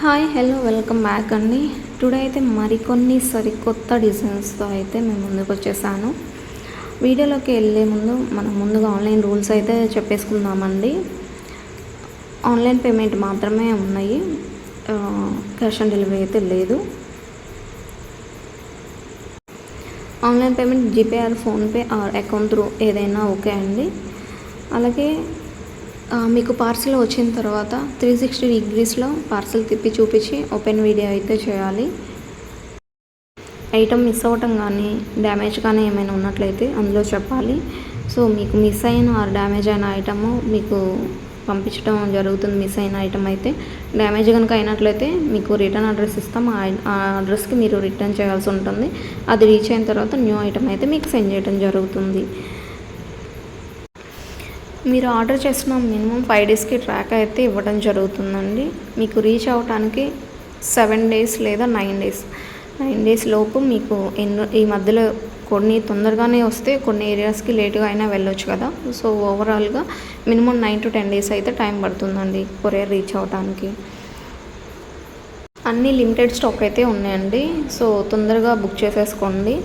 Hi hello welcome back అండి. Today అయితే మరికొన్ని సరికొత్త డిజైన్స్తో అయితే మేము ముందుకు వచ్చేసాను. వీడియోలోకి వెళ్ళే ముందు మనం ముందుగా ఆన్లైన్ రూల్స్ అయితే చెప్పేసుకుందామండి. ఆన్లైన్ పేమెంట్ మాత్రమే ఉన్నాయి, క్యాష్ ఆన్ డెలివరీ అయితే లేదు. Online payment GPay are PhonePe are account through ఏదైనా ఓకే అండి. అలాగే మీకు పార్సిల్ వచ్చిన తర్వాత 360 డిగ్రీస్లో పార్సిల్ తిప్పి చూపించి ఓపెన్ వీడియో అయితే చేయాలి. ఐటమ్ మిస్ అవ్వటం కానీ డ్యామేజ్ కానీ ఏమైనా ఉన్నట్లయితే అందులో చెప్పాలి. సో మీకు మిస్ అయిన ఆర్ డ్యామేజ్ అయిన ఐటమ్ మీకు పంపించడం జరుగుతుంది. మిస్ అయిన ఐటమ్ అయితే డ్యామేజ్ కనుక అయినట్లయితే మీకు రిటర్న్ అడ్రస్ ఇస్తాం. ఆ అడ్రస్కి మీరు రిటర్న్ చేయాల్సి ఉంటుంది. అది రీచ్ అయిన తర్వాత న్యూ ఐటమ్ అయితే మీకు సెండ్ చేయడం జరుగుతుంది. మీరు ఆర్డర్ చేసిన మినిమం 5 డేస్కి ట్రాక్ అయితే ఇవ్వడం జరుగుతుందండి. మీకు రీచ్ అవ్వడానికి 7 డేస్ లేదా 9 డేస్ లోపు మీకు ఈ మధ్యలో కొన్ని తొందరగానే వస్తే కొన్ని ఏరియాస్కి లేటుగా అయినా వెళ్ళొచ్చు కదా. సో ఓవరాల్గా మినిమం 9 to 10 డేస్ అయితే టైం పడుతుందండి కొరియర్ రీచ్ అవ్వడానికి. అన్నీ లిమిటెడ్ స్టాక్ అయితే ఉన్నాయండి. సో తొందరగా బుక్ చేసేసుకోండి.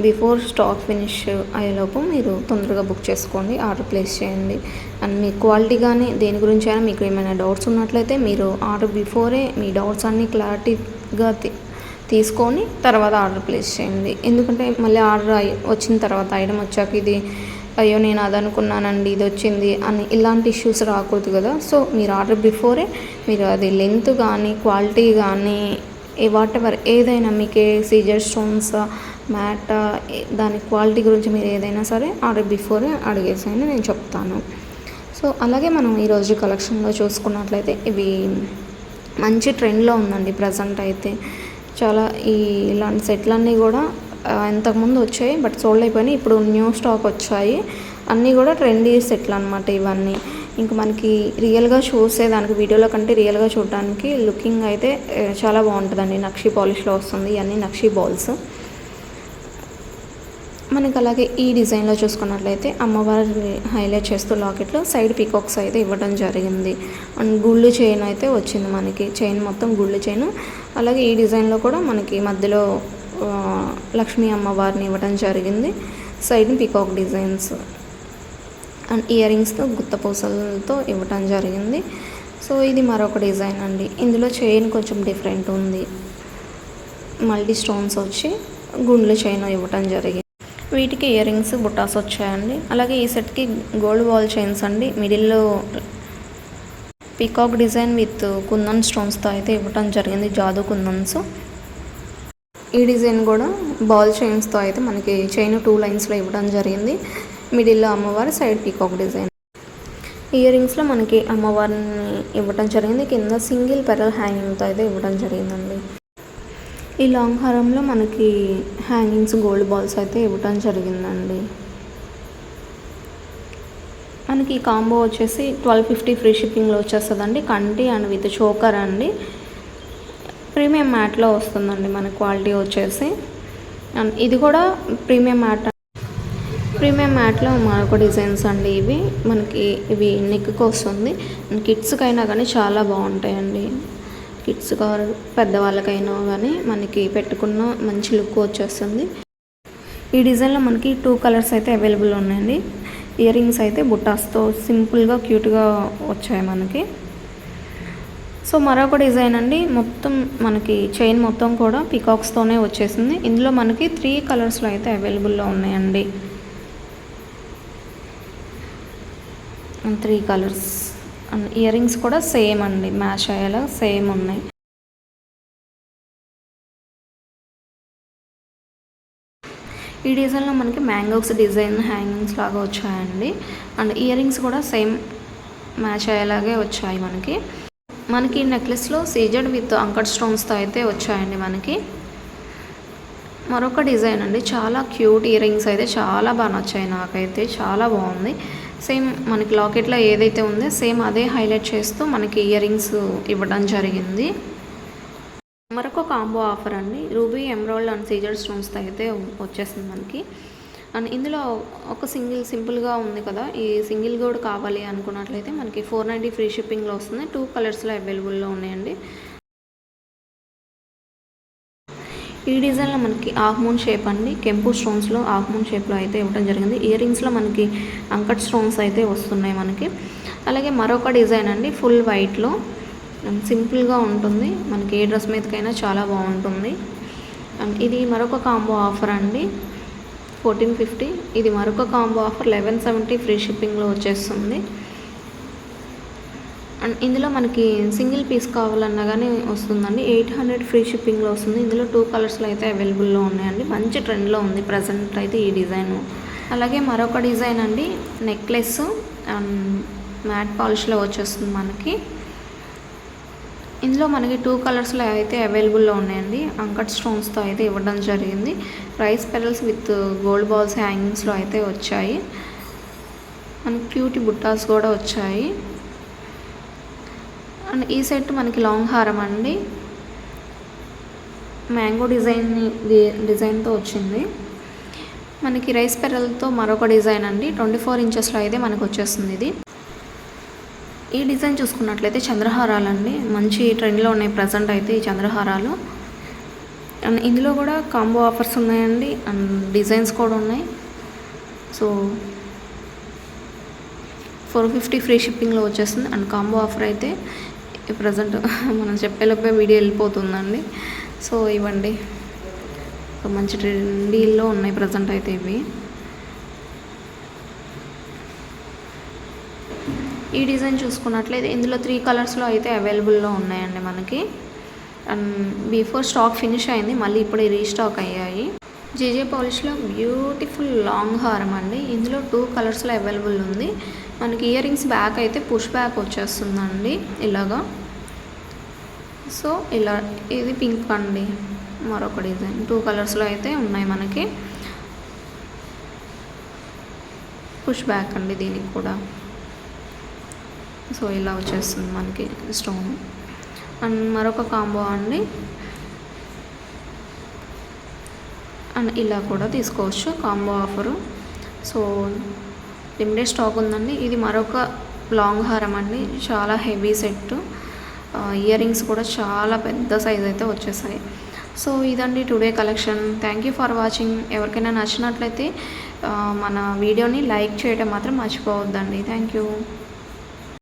బిఫోర్ స్టాక్ ఫినిష్ అయ్యేలోపు మీరు తొందరగా బుక్ చేసుకోండి, ఆర్డర్ ప్లేస్ చేయండి. అండ్ మీ క్వాలిటీ కానీ దేని గురించి అయినా మీకు ఏమైనా డౌట్స్ ఉన్నట్లయితే మీరు ఆర్డర్ బిఫోరే మీ డౌట్స్ అన్నీ క్లారిటీగా తీసుకొని తర్వాత ఆర్డర్ ప్లేస్ చేయండి. ఎందుకంటే మళ్ళీ ఆర్డర్ వచ్చిన తర్వాత ఐటమ్ వచ్చాక ఇది అయ్యో నేను అది అనుకున్నానండి ఇది వచ్చింది అని ఇలాంటి ఇష్యూస్ రాకూడదు కదా. సో మీరు ఆర్డర్ బిఫోరే మీరు అది లెంత్ కానీ క్వాలిటీ కానీ వాట్ ఎవర్ ఏదైనా మీకు సీజర్ స్టోన్స్ మ్యాట్ దాని క్వాలిటీ గురించి మీరు ఏదైనా సరే ఆర్డర్ బిఫోరే అడిగేసేయండి, నేను చెప్తాను. సో అలాగే మనం ఈరోజు కలెక్షన్లో చూసుకున్నట్లయితే ఇవి మంచి ట్రెండ్లో ఉందండి ప్రజెంట్ అయితే. చాలా ఇలాంటి సెట్లన్నీ కూడా ఇంతకుముందు వచ్చాయి బట్ సోల్డ్ అయిపోయినాయి. ఇప్పుడు న్యూ స్టాక్ వచ్చాయి. అన్నీ కూడా ట్రెండీ సెట్లు అనమాట ఇవన్నీ. ఇంకా మనకి రియల్గా చూసేదానికి వీడియోలో కంటే రియల్గా చూడడానికి లుకింగ్ అయితే చాలా బాగుంటుందండి. నక్షి పాలిష్లో వస్తుంది. ఇవన్నీ నక్షి బాల్స్. మనకి అలాగే ఈ డిజైన్లో చూసుకున్నట్లయితే అమ్మవారిని హైలైట్ చేస్తూ లాకెట్లో సైడ్ పీకాక్స్ అయితే ఇవ్వడం జరిగింది. అండ్ గుళ్ళు చైన్ అయితే వచ్చింది మనకి. చైన్ మొత్తం గుళ్ళు చైన్. అలాగే ఈ డిజైన్లో కూడా మనకి మధ్యలో లక్ష్మీ అమ్మవారిని ఇవ్వడం జరిగింది. Side peacock designs and ear రింగ్స్తో గుత్తపూసలతో ఇవ్వడం జరిగింది. సో ఇది మరొక డిజైన్ అండి. ఇందులో చైన్ కొంచెం డిఫరెంట్ ఉంది. మల్టీ స్టోన్స్ వచ్చి గుండ్ల చైన్ ఇవ్వడం జరిగింది. వీటికి ఇయర్ రింగ్స్ బుట్టాస్ వచ్చాయండి. అలాగే ఈ సెట్కి గోల్డ్ బాల్ చైన్స్ అండి. మిడిల్లో పీకాక్ డిజైన్ విత్ కుందన్ స్టోన్స్తో అయితే ఇవ్వడం జరిగింది, జాదు కుందన్స్. ఈ డిజైన్ కూడా బాల్ చైన్స్తో అయితే మనకి చైన్ 2 లైన్స్లో ఇవ్వడం జరిగింది. మిడిల్లో అమ్మవారి, సైడ్ పీకాక్ డిజైన్. ఇయర్ రింగ్స్లో మనకి అమ్మవారిని ఇవ్వడం జరిగింది. కింద సింగిల్ పెరల్ హ్యాంగింగ్తో అయితే ఇవ్వడం జరిగిందండి. ఈ లాంగ్ హారంలో మనకి హ్యాంగింగ్స్ గోల్డ్ బాల్స్ అయితే ఇవ్వడం జరిగిందండి. మనకి ఈ కాంబో వచ్చేసి 1250 ఫ్రీ షిప్పింగ్లో వచ్చేస్తుందండి. కంటి అండ్ విత్ చోకర్ అండి. ప్రీమియం మ్యాట్లో వస్తుందండి మన క్వాలిటీ వచ్చేసి. అండ్ ఇది కూడా ప్రీమియం మ్యాట్లో మరొక డిజైన్స్ అండి. ఇవి నెక్కి వస్తుంది. కిడ్స్కైనా కానీ చాలా బాగుంటాయండి. కిడ్స్ కార్ పెద్దవాళ్ళకైనా కానీ మనకి పెట్టుకున్న మంచి లుక్ వచ్చేస్తుంది. ఈ డిజైన్లో మనకి 2 కలర్స్ అయితే అవైలబుల్ ఉన్నాయండి. ఇయర్ రింగ్స్ అయితే బుట్టాస్తో సింపుల్గా క్యూట్గా వచ్చాయి మనకి. సో మరొక డిజైన్ అండి. మొత్తం మనకి చైన్ మొత్తం కూడా పీకాక్స్తోనే వచ్చేసింది. ఇందులో మనకి 3 కలర్స్లో అయితే అవైలబుల్లో ఉన్నాయండి. 3 కలర్స్ అండ్ ఇయర్ రింగ్స్ కూడా సేమ్ అండి, మ్యాచ్ అయ్యేలా సేమ్ ఉన్నాయి. ఈ డిజైన్లో మనకి మ్యాంగోస్ డిజైన్ హ్యాంగింగ్స్ లాగా వచ్చాయండి. అండ్ ఇయర్ రింగ్స్ కూడా సేమ్ మ్యాచ్ అయ్యేలాగే వచ్చాయి మనకి నెక్లెస్లో సీజెడ్ విత్ అంకట్ స్టోన్స్తో అయితే వచ్చాయండి మనకి. మరొక డిజైన్ అండి. చాలా క్యూట్ ఇయర్ రింగ్స్ అయితే చాలా బాగా నచ్చాయి నాకైతే. చాలా బాగుంది. సేమ్ మనకి లాకెట్లో ఏదైతే ఉందో సేమ్ అదే హైలైట్ చేస్తూ మనకి ఇయర్ రింగ్స్ ఇవ్వడం జరిగింది. మరొక కాంబో ఆఫర్ అండి. రూబీ, ఎమరాల్డ్ అండ్ సీజర్ స్టోన్స్తో అయితే వచ్చేసింది మనకి. అండ్ ఇందులో ఒక సింపుల్గా ఉంది కదా, ఈ సింగిల్ కూడా కావాలి అనుకున్నట్లయితే మనకి 490 ఫ్రీ షిప్పింగ్లో వస్తుంది. 2 కలర్స్లో అవైలబుల్లో ఉన్నాయండి. ఈ డిజైన్లో మనకి హాఫ్ మూన్ షేప్ అండి, కెంపు స్టోన్స్లో హాఫ్ మూన్ షేప్లో అయితే ఇవ్వడం జరిగింది. ఇయర్ రింగ్స్లో మనకి అంకట్ స్టోన్స్ అయితే వస్తున్నాయి మనకి. అలాగే మరొక డిజైన్ అండి, ఫుల్ వైట్లో సింపుల్గా ఉంటుంది, మనకి ఏ డ్రెస్ మీదకైనా చాలా బాగుంటుంది. అండ్ ఇది మరొక కాంబో ఆఫర్ అండి, 1450. ఇది మరొక కాంబో ఆఫర్ 1170 ఫ్రీ షిప్పింగ్లో వచ్చేస్తుంది. అండ్ ఇందులో మనకి సింగిల్ పీస్ కావాలన్నా కానీ వస్తుందండి, 800 ఫ్రీ షిప్పింగ్లో వస్తుంది. ఇందులో 2 కలర్స్లో అయితే అవైలబుల్లో ఉన్నాయండి. మంచి ట్రెండ్లో ఉంది ప్రజెంట్ అయితే ఈ డిజైన్. అలాగే మరొక డిజైన్ అండి, నెక్లెస్ అండ్ మ్యాట్ పాలిష్లో వచ్చేస్తుంది మనకి. ఇందులో మనకి 2 కలర్స్లో అయితే అవైలబుల్లో ఉన్నాయండి. అంకట్ స్టోన్స్తో అయితే ఇవ్వడం జరిగింది. Rice pearls with gold balls హ్యాంగింగ్స్లో అయితే వచ్చాయి. మనకి క్యూటీ బుట్టాస్ కూడా వచ్చాయి. అండ్ ఈ సెట్ మనకి లాంగ్ హారం అండి, మ్యాంగో డిజైన్తో వచ్చింది. మనకి రైస్ పెరల్తో మరొక డిజైన్ అండి, 24 ఇంచెస్లో అయితే మనకు వచ్చేస్తుంది ఇది. ఈ డిజైన్ చూసుకున్నట్లయితే చంద్రహారాలు అండి, మంచి ట్రెండ్లో ఉన్నాయి ప్రజెంట్ అయితే ఈ చంద్రహారాలు. అండ్ ఇందులో కూడా కాంబో ఆఫర్స్ ఉన్నాయండి, అండ్ డిజైన్స్ కూడా ఉన్నాయి. సో 450 ఫ్రీ షిప్పింగ్లో వచ్చేస్తుంది. అండ్ కాంబో ఆఫర్ అయితే ప్రజెంట్ మనం చెప్పేలోపే వీడియో వెళ్ళిపోతుందండి. సో ఇవ్వండి, మంచి ట్రెండీలో ఉన్నాయి ప్రజెంట్ అయితే ఇవి. ఈ డిజైన్ చూసుకున్నట్లయితే ఇందులో 3 కలర్స్లో అయితే అవైలబుల్లో ఉన్నాయండి మనకి. అండ్ బిఫోర్ స్టాక్ ఫినిష్ అయింది, మళ్ళీ ఇప్పుడు రీస్టాక్ అయ్యాయి. జేజే పాలిష్లో బ్యూటిఫుల్ లాంగ్ హారం అండి, ఇందులో 2 కలర్స్లో అవైలబుల్ ఉంది. మనకి ఇయర్ రింగ్స్ బ్యాక్ అయితే పుష్ బ్యాక్ వచ్చేస్తుందండి ఇలాగా. సో ఇలా ఇది పింక్ అండి, మరొక డిజైన్ 2 కలర్స్లో అయితే ఉన్నాయి మనకి. పుష్ బ్యాక్ అండి దీనికి కూడా. సో ఇలా వచ్చేస్తుంది మనకి స్టోన్. అండ్ మరొక కాంబో అండి, అండ్ ఇలా కూడా తీసుకోవచ్చు combo offer. So limited stock ఉందండి. ఇది మరొక లాంగ్ హారం అండి, చాలా హెవీ సెట్. ఇయర్ రింగ్స్ కూడా చాలా పెద్ద సైజ్ అయితే వచ్చేసాయి. సో ఇదండి today collection. Thank you for watching. ఎవరికైనా నచ్చినట్లయితే మన వీడియోని లైక్ చేయడం మాత్రం మర్చిపోవద్దండి. Thank you.